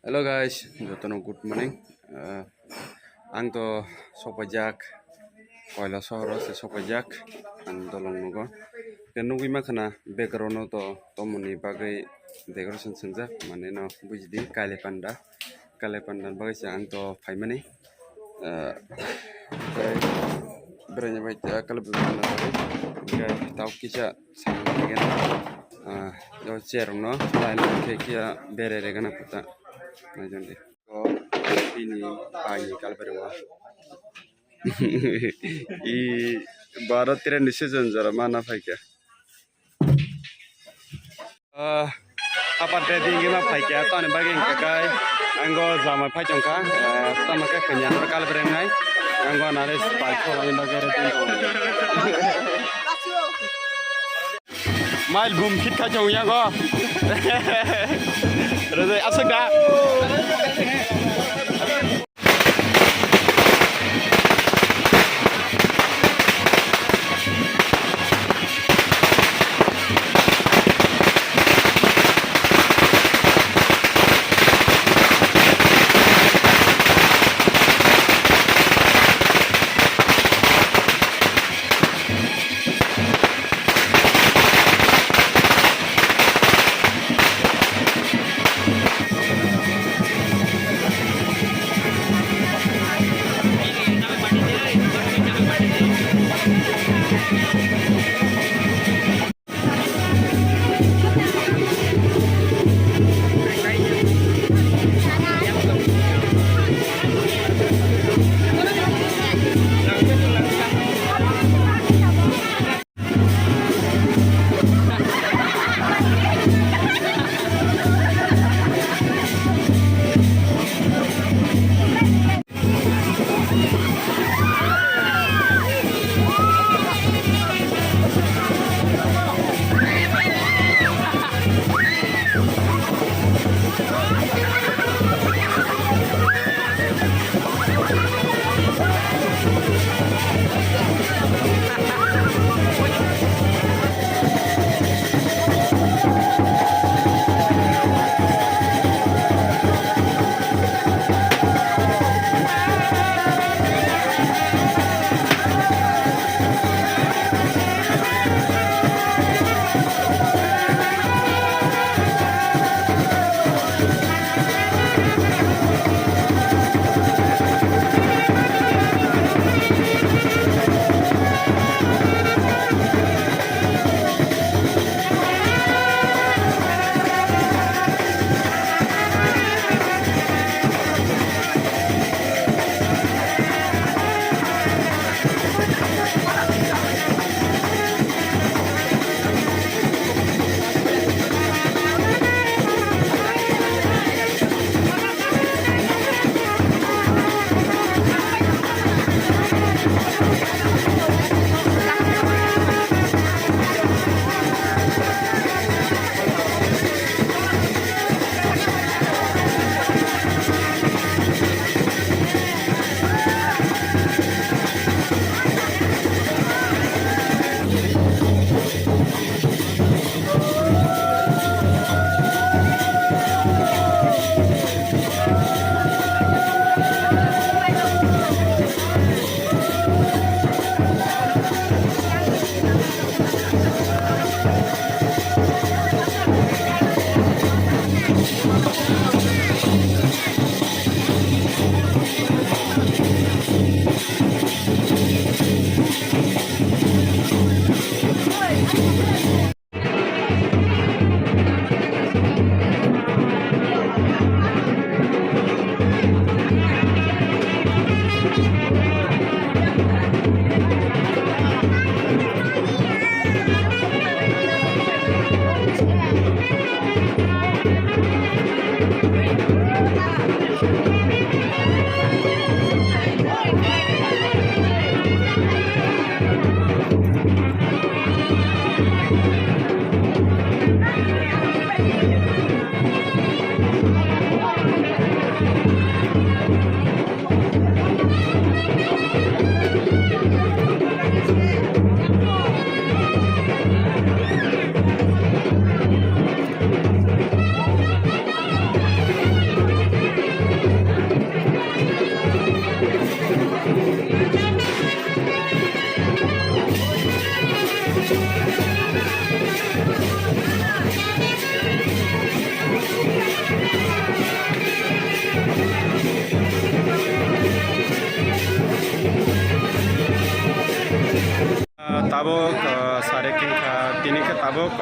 Hello guys, jotono good morning. Ang to sopajak, koila sohoro se sopajak, ang dolong nugo. Kenugui makana background to tomoni bagai decoration sengjak mane no bujidi Kailai Panda bagai se ang to paimani. Beranya baik kalau bermana bagai tau kisah sama dengan yo cerong no lain kia bere regana puta. Najonde ko ini pagi kal berwa I barat tira decision jara mana faika apa tadi gima faika to ne bagi kakai anggo zama fajongka sama ka kenya kal berengai anggo nares paiko ani bagere mail boom fit ka jong ya go rồi asok da tabok sare kingka tini ke tabok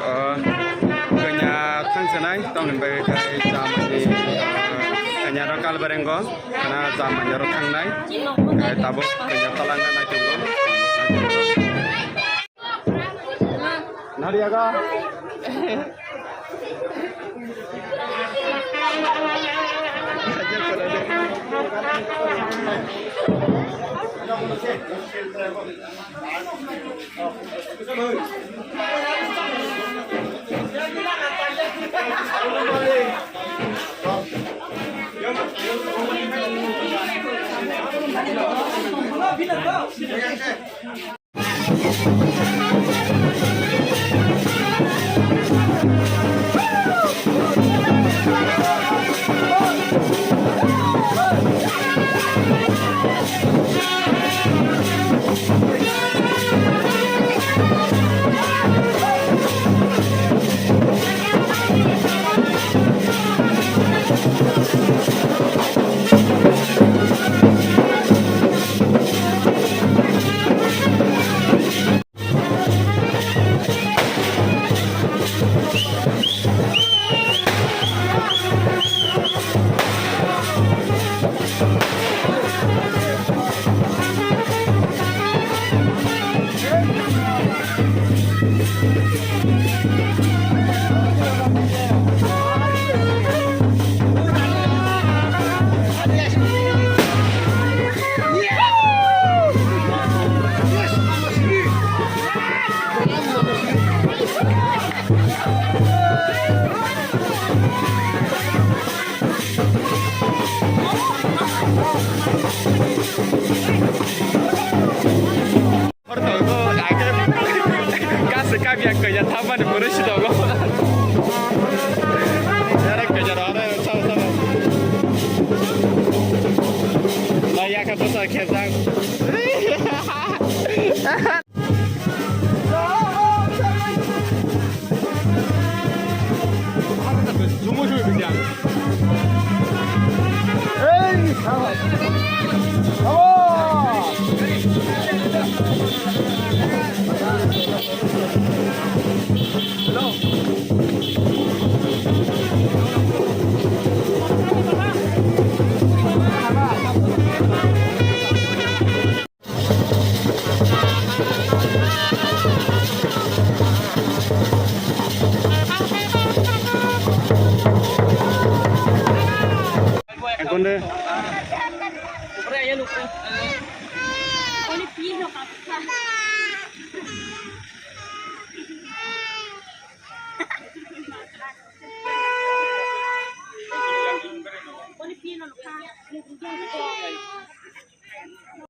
kenya thangsanai tongni bai kai jamani kenya ro kalbarengo kana jamani ro thangnai kai tabok kenya talanga nai tungo nariaga yang kerja taman di mana sih dong? Jarang kerja orang sama-sama. Layak apa sih kerja? Semua juga bilang. Konde. Упре я лупре. Oni pino kapsa. Oni pino lupka.